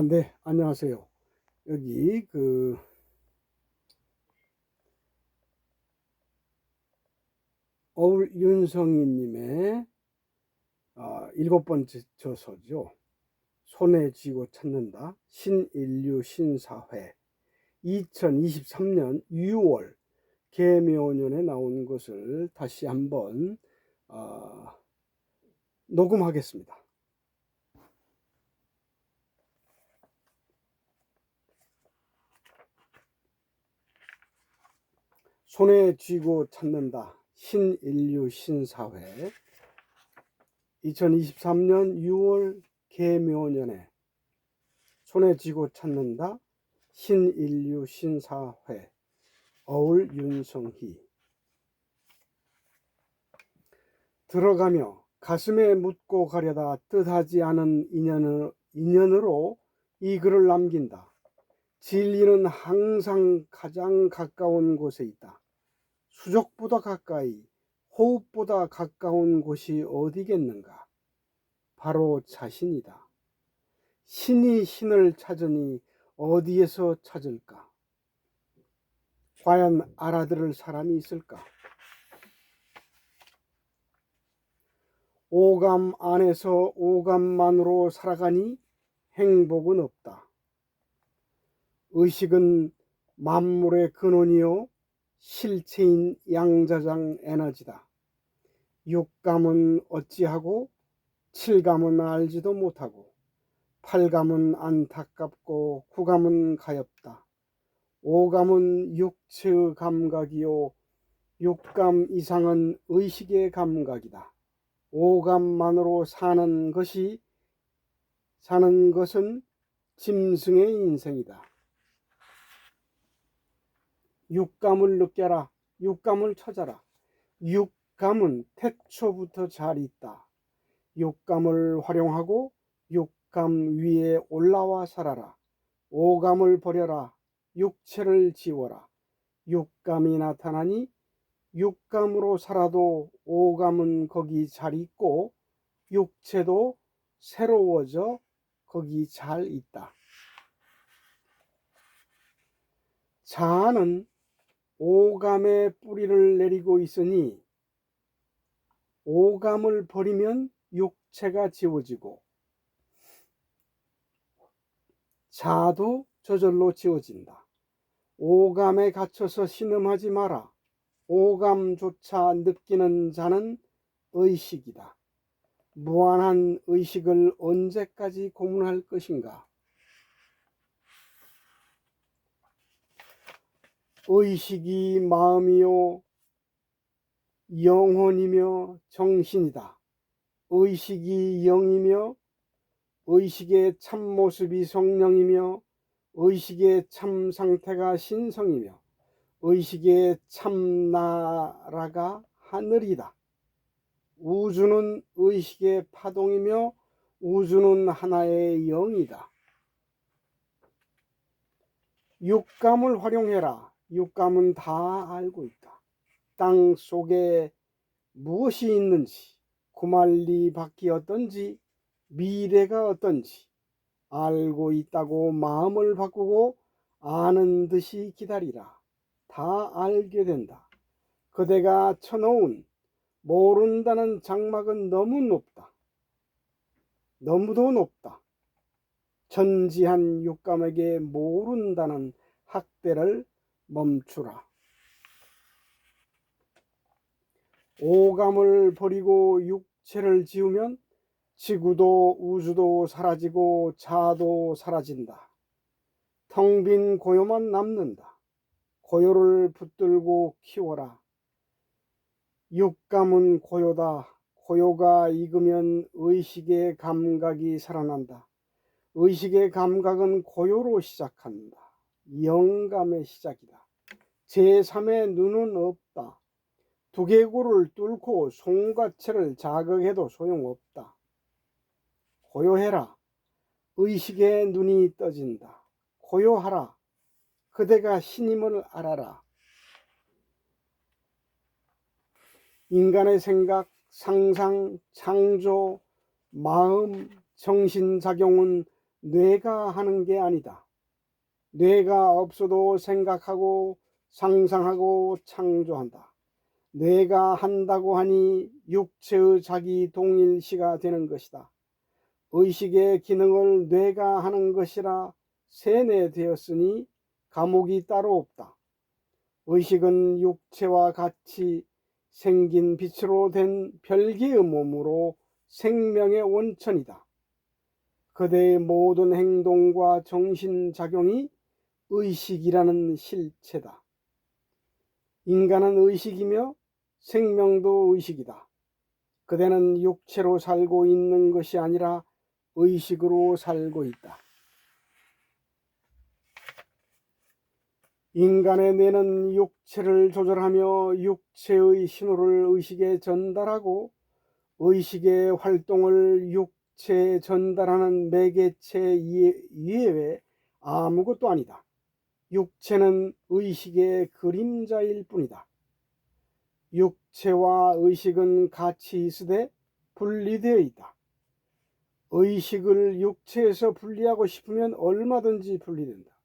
네, 안녕하세요. 여기 어울윤성이님의 일곱 번째 저서죠. 손에 쥐고 찾는다. 신인류 신사회. 2023년 6월 개묘년에 나온 것을 다시 한번 녹음하겠습니다. 손에 쥐고 찾는다. 신인류 신사회. 2023년 6월 개묘년에 손에 쥐고 찾는다. 신인류 신사회. 어울윤성희. 들어가며 가슴에 묻고 가려다 뜻하지 않은 인연으로 이 글을 남긴다. 진리는 항상 가장 가까운 곳에 있다. 수족보다 가까이, 호흡보다 가까운 곳이 어디겠는가? 바로 자신이다. 신이 신을 찾으니 어디에서 찾을까? 과연 알아들을 사람이 있을까? 오감 안에서 오감만으로 살아가니 행복은 없다. 의식은 만물의 근원이요 실체인 양자장 에너지다. 육감은 어찌하고 칠감은 알지도 못하고 팔감은 안타깝고 구감은 가엾다. 오감은 육체의 감각이요 육감 이상은 의식의 감각이다. 오감만으로 사는 것은 짐승의 인생이다. 육감을 느껴라. 육감을 찾아라. 육감은 태초부터 잘 있다. 육감을 활용하고 육감 위에 올라와 살아라. 오감을 버려라. 육체를 지워라. 육감이 나타나니 육감으로 살아도 오감은 거기 잘 있고 육체도 새로워져 거기 잘 있다. 자아는 오감의 뿌리를 내리고 있으니 오감을 버리면 육체가 지워지고 자아도 저절로 지워진다. 오감에 갇혀서 신음하지 마라. 오감조차 느끼는 자는 의식이다. 무한한 의식을 언제까지 고문할 것인가? 의식이 마음이요 영혼이며 정신이다. 의식이 영이며 의식의 참모습이 성령이며 의식의 참상태가 신성이며 의식의 참나라가 하늘이다. 우주는 의식의 파동이며 우주는 하나의 영이다. 육감을 활용해라. 육감은 다 알고 있다. 땅 속에 무엇이 있는지, 구말리 밖이 어떤지, 미래가 어떤지 알고 있다고 마음을 바꾸고 아는 듯이 기다리라. 다 알게 된다. 그대가 쳐놓은 모른다는 장막은 너무 높다. 너무도 높다. 전지한 육감에게 모른다는 학대를 멈추라. 오감을 버리고 육체를 지우면 지구도 우주도 사라지고 자아도 사라진다. 텅 빈 고요만 남는다. 고요를 붙들고 키워라. 육감은 고요다. 고요가 익으면 의식의 감각이 살아난다. 의식의 감각은 고요로 시작한다. 영감의 시작이다. 제3의 눈은 없다. 두개골을 뚫고 송과체를 자극해도 소용없다. 고요해라. 의식의 눈이 떠진다. 고요하라. 그대가 신임을 알아라. 인간의 생각, 상상, 창조, 마음, 정신작용은 뇌가 하는 게 아니다. 뇌가 없어도 생각하고 상상하고 창조한다. 뇌가 한다고 하니 육체의 자기 동일시가 되는 것이다. 의식의 기능을 뇌가 하는 것이라 세뇌되었으니 감옥이 따로 없다. 의식은 육체와 같이 생긴 빛으로 된 별개의 몸으로 생명의 원천이다. 그대의 모든 행동과 정신작용이 의식이라는 실체다. 인간은 의식이며 생명도 의식이다. 그대는 육체로 살고 있는 것이 아니라 의식으로 살고 있다. 인간의 뇌는 육체를 조절하며 육체의 신호를 의식에 전달하고 의식의 활동을 육체에 전달하는 매개체 이외에 아무것도 아니다. 육체는 의식의 그림자일 뿐이다. 육체와 의식은 같이 있으되 분리되어 있다. 의식을 육체에서 분리하고 싶으면 얼마든지 분리된다.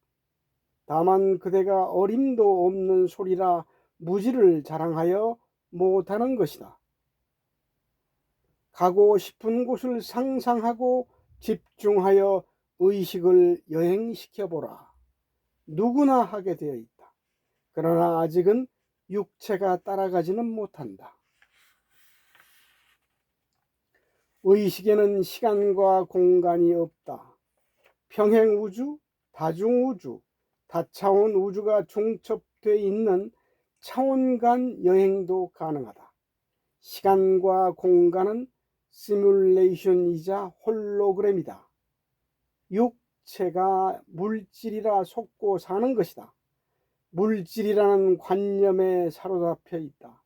다만 그대가 어림도 없는 소리라 무지를 자랑하여 못하는 것이다. 가고 싶은 곳을 상상하고 집중하여 의식을 여행시켜보라. 누구나 하게 되어 있다. 그러나 아직은 육체가 따라가지는 못한다. 의식에는 시간과 공간이 없다. 평행우주, 다중우주, 다차원 우주가 중첩되어 있는 차원간 여행도 가능하다. 시간과 공간은 시뮬레이션이자 홀로그램이다. 육체가 물질이라 속고 사는 것이다. 물질이라는 관념에 사로잡혀 있다.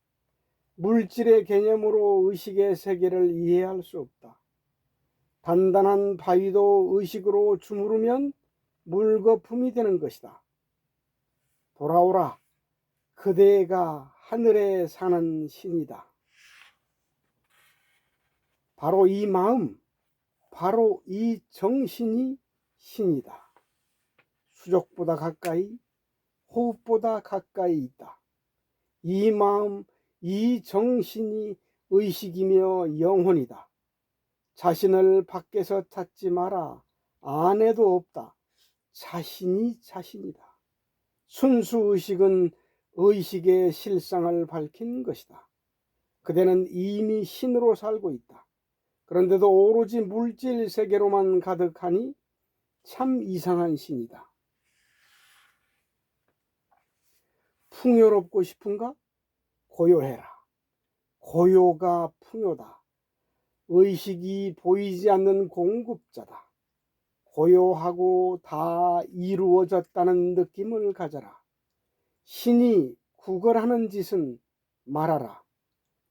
물질의 개념으로 의식의 세계를 이해할 수 없다. 단단한 바위도 의식으로 주무르면 물거품이 되는 것이다. 돌아오라. 그대가 하늘에 사는 신이다. 바로 이 마음, 바로 이 정신이 신이다. 수족보다 가까이, 호흡보다 가까이 있다. 이 마음, 이 정신이 의식이며 영혼이다. 자신을 밖에서 찾지 마라. 안에도 없다. 자신이 자신이다. 순수 의식은 의식의 실상을 밝힌 것이다. 그대는 이미 신으로 살고 있다. 그런데도 오로지 물질 세계로만 가득하니 참 이상한 신이다. 풍요롭고 싶은가? 고요해라. 고요가 풍요다. 의식이 보이지 않는 공급자다. 고요하고 다 이루어졌다는 느낌을 가져라. 신이 구걸하는 짓은 말하라.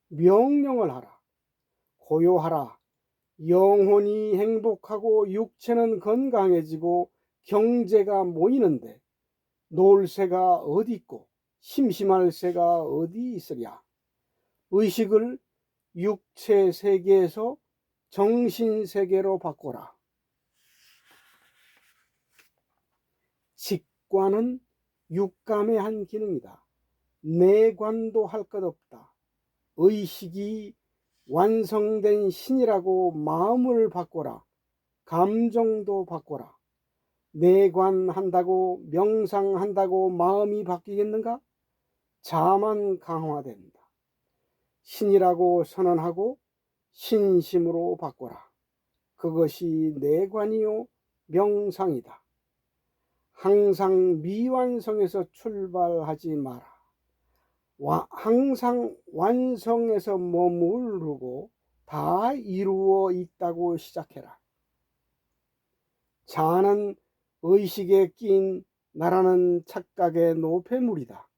명령을 하라. 고요하라. 영혼이 행복하고 육체는 건강해지고 경제가 모이는데 놀 새가 어디 있고 심심할 새가 어디 있으랴. 의식을 육체 세계에서 정신 세계로 바꿔라. 직관은 육감의 한 기능이다. 내관도 할 것 없다. 의식이 완성된 신이라고 마음을 바꿔라. 감정도 바꿔라. 내관한다고 명상한다고 마음이 바뀌겠는가? 자만 강화된다. 신이라고 선언하고 신심으로 바꿔라. 그것이 내관이요 명상이다. 항상 미완성에서 출발하지 마라. 항상 완성에서 머무르고 다 이루어 있다고 시작해라. 자아는 의식에 낀 나라는 착각의 노폐물이다.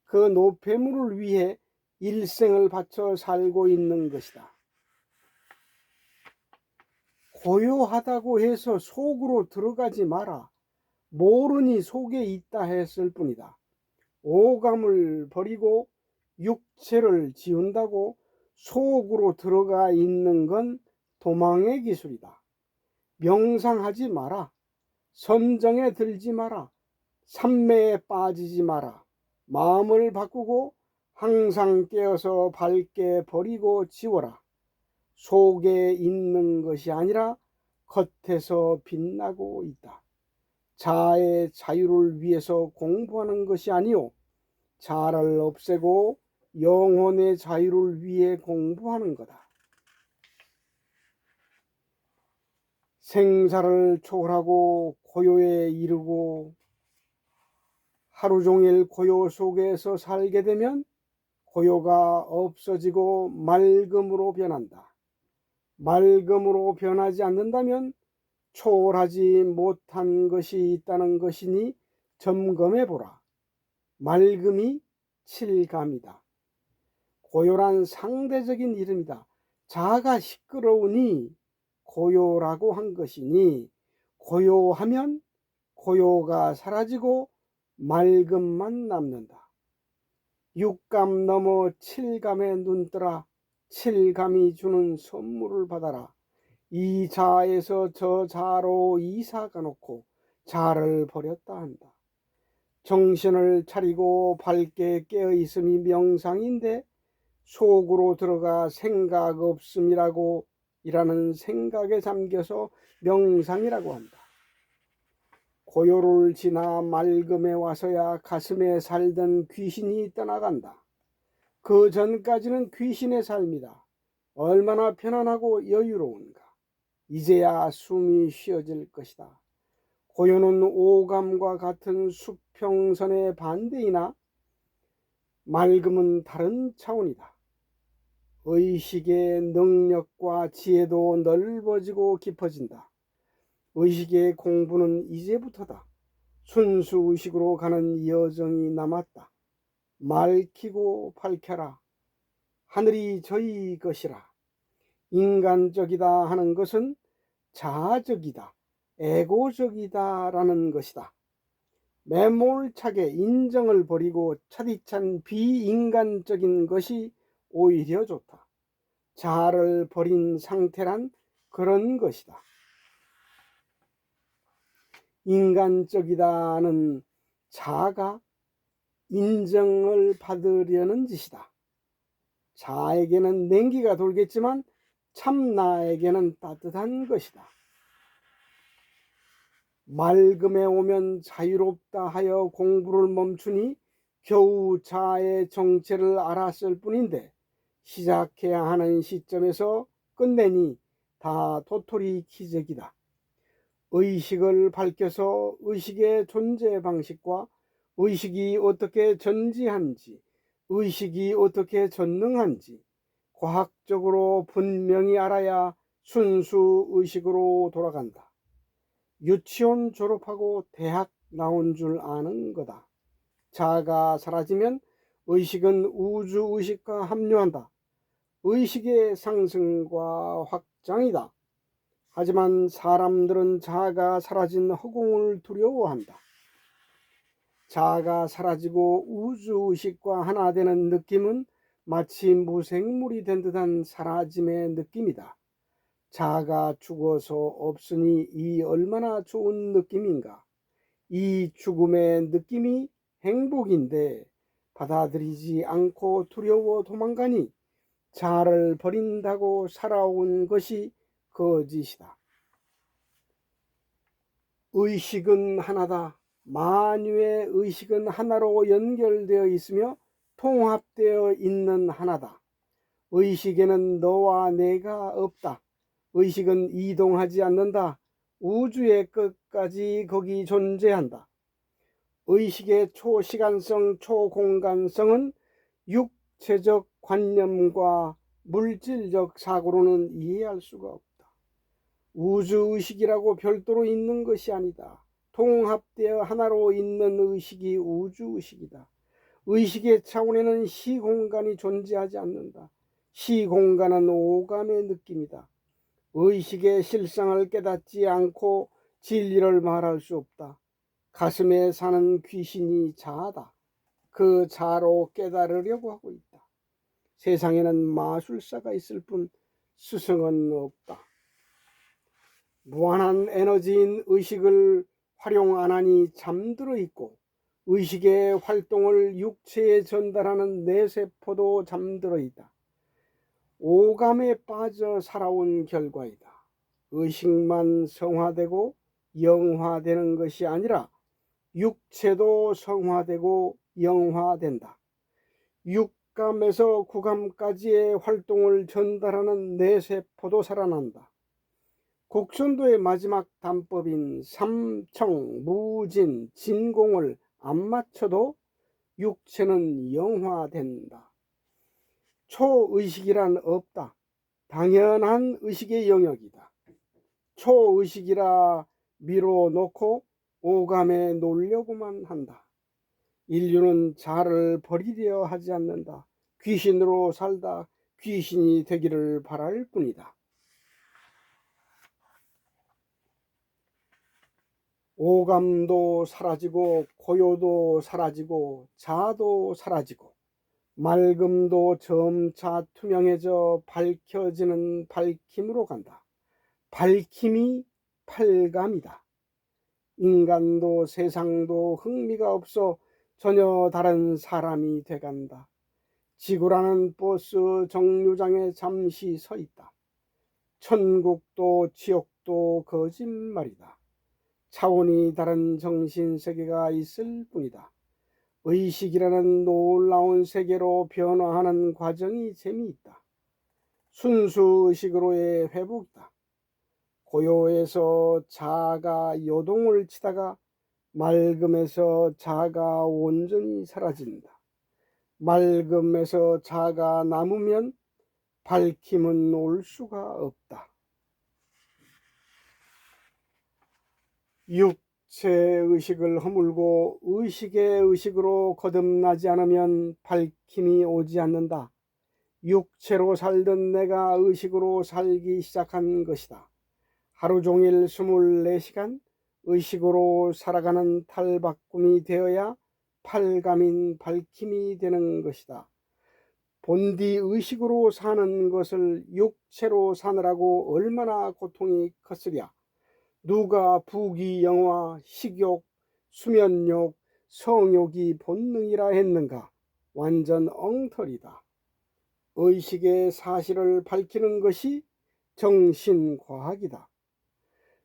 그 노폐물을 위해 일생을 바쳐 살고 있는 것이다. 고요하다고 해서 속으로 들어가지 마라. 모르니 속에 있다 했을 뿐이다. 오감을 버리고 육체를 지운다고 속으로 들어가 있는 건 도망의 기술이다. 명상하지 마라. 섬정에 들지 마라. 삼매에 빠지지 마라. 마음을 바꾸고 항상 깨어서 밝게 버리고 지워라. 속에 있는 것이 아니라 겉에서 빛나고 있다. 자아의 자유를 위해서 공부하는 것이 아니요 자아를 없애고 영혼의 자유를 위해 공부하는 거다. 생사를 초월하고 고요에 이르고 하루 종일 고요 속에서 살게 되면 고요가 없어지고 맑음으로 변한다. 맑음으로 변하지 않는다면 초월하지 못한 것이 있다는 것이니 점검해 보라. 맑음이 칠감이다. 고요란 상대적인 이름이다. 자아가 시끄러우니 고요라고 한 것이니 고요하면 고요가 사라지고 맑음만 남는다. 육감 넘어 칠감에 눈뜨라. 칠감이 주는 선물을 받아라. 이 자아에서 저 자아로 이사가 놓고 자아를 버렸다 한다. 정신을 차리고 밝게 깨어 있음이 명상인데 속으로 들어가 생각 없음이라고 이라는 생각에 잠겨서 명상이라고 한다. 고요를 지나 맑음에 와서야 가슴에 살던 귀신이 떠나간다. 그 전까지는 귀신의 삶이다. 얼마나 편안하고 여유로운가. 이제야 숨이 쉬어질 것이다. 고요는 오감과 같은 수평선의 반대이나 맑음은 다른 차원이다. 의식의 능력과 지혜도 넓어지고 깊어진다. 의식의 공부는 이제부터다. 순수 의식으로 가는 여정이 남았다. 맑히고 밝혀라. 하늘이 저희 것이라. 인간적이다 하는 것은 자아적이다, 에고적이다 라는 것이다. 매몰차게 인정을 버리고 차디찬 비인간적인 것이 오히려 좋다. 자아를 버린 상태란 그런 것이다. 인간적이다는 자아가 인정을 받으려는 짓이다. 자아에게는 냉기가 돌겠지만 참 나에게는 따뜻한 것이다. 맑음에 오면 자유롭다 하여 공부를 멈추니 겨우 자아의 정체를 알았을 뿐인데 시작해야 하는 시점에서 끝내니 다 도토리 기적이다. 의식을 밝혀서 의식의 존재 방식과 의식이 어떻게 존재한지, 의식이 어떻게 전능한지 과학적으로 분명히 알아야 순수 의식으로 돌아간다. 유치원 졸업하고 대학 나온 줄 아는 거다. 자아가 사라지면 의식은 우주의식과 합류한다. 의식의 상승과 확장이다. 하지만 사람들은 자아가 사라진 허공을 두려워한다. 자아가 사라지고 우주의식과 하나 되는 느낌은 마치 무생물이 된 듯한 사라짐의 느낌이다. 자아가 죽어서 없으니 이 얼마나 좋은 느낌인가. 이 죽음의 느낌이 행복인데 받아들이지 않고 두려워 도망가니 자아를 버린다고 살아온 것이 거짓이다. 의식은 하나다. 만유의 의식은 하나로 연결되어 있으며 통합되어 있는 하나다. 의식에는 너와 내가 없다. 의식은 이동하지 않는다. 우주의 끝까지 거기 존재한다. 의식의 초시간성, 초공간성은 육체적 관념과 물질적 사고로는 이해할 수가 없다. 우주의식이라고 별도로 있는 것이 아니다. 통합되어 하나로 있는 의식이 우주의식이다. 의식의 차원에는 시공간이 존재하지 않는다. 시공간은 오감의 느낌이다. 의식의 실상을 깨닫지 않고 진리를 말할 수 없다. 가슴에 사는 귀신이 자아다. 그 자아로 깨달으려고 하고 있다. 세상에는 마술사가 있을 뿐 스승은 없다. 무한한 에너지인 의식을 활용 안 하니 잠들어 있고, 의식의 활동을 육체에 전달하는 뇌세포도 잠들어 있다. 오감에 빠져 살아온 결과이다. 의식만 성화되고 영화되는 것이 아니라 육체도 성화되고 영화된다. 육감에서 구감까지의 활동을 전달하는 뇌세포도 살아난다. 곡선도의 마지막 단법인 삼청, 무진, 진공을 안 맞춰도 육체는 영화된다. 초의식이란 없다. 당연한 의식의 영역이다. 초의식이라 밀어놓고 오감에 놀려고만 한다. 인류는 자아를 버리려 하지 않는다. 귀신으로 살다 귀신이 되기를 바랄 뿐이다. 오감도 사라지고 고요도 사라지고 자아도 사라지고 맑음도 점차 투명해져 밝혀지는 밝힘으로 간다. 밝힘이 팔감이다. 인간도 세상도 흥미가 없어 전혀 다른 사람이 돼간다. 지구라는 버스 정류장에 잠시 서 있다. 천국도 지옥도 거짓말이다. 차원이 다른 정신세계가 있을 뿐이다. 의식이라는 놀라운 세계로 변화하는 과정이 재미있다. 순수의식으로의 회복이다. 고요에서 자아가 요동을 치다가 맑음에서 자아가 온전히 사라진다. 맑음에서 자아가 남으면 밝힘은 올 수가 없다. 육체의식을 허물고 의식의 의식으로 거듭나지 않으면 밝힘이 오지 않는다. 육체로 살던 내가 의식으로 살기 시작한 것이다. 하루 종일 24시간 의식으로 살아가는 탈바꿈이 되어야 팔감인 밝힘이 되는 것이다. 본디 의식으로 사는 것을 육체로 사느라고 얼마나 고통이 컸으랴. 누가 부귀, 영화, 식욕, 수면욕, 성욕이 본능이라 했는가? 완전 엉터리다. 의식의 사실을 밝히는 것이 정신과학이다.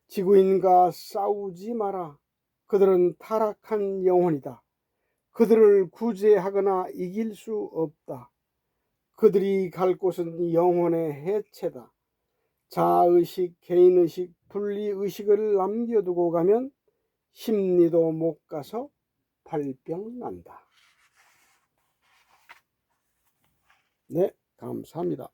지구인과 싸우지 마라. 그들은 타락한 영혼이다. 그들을 구제하거나 이길 수 없다. 그들이 갈 곳은 영혼의 해체다. 자아의식, 개인의식, 분리의식을 남겨두고 가면 심리도 못 가서 발병 난다. 네, 감사합니다.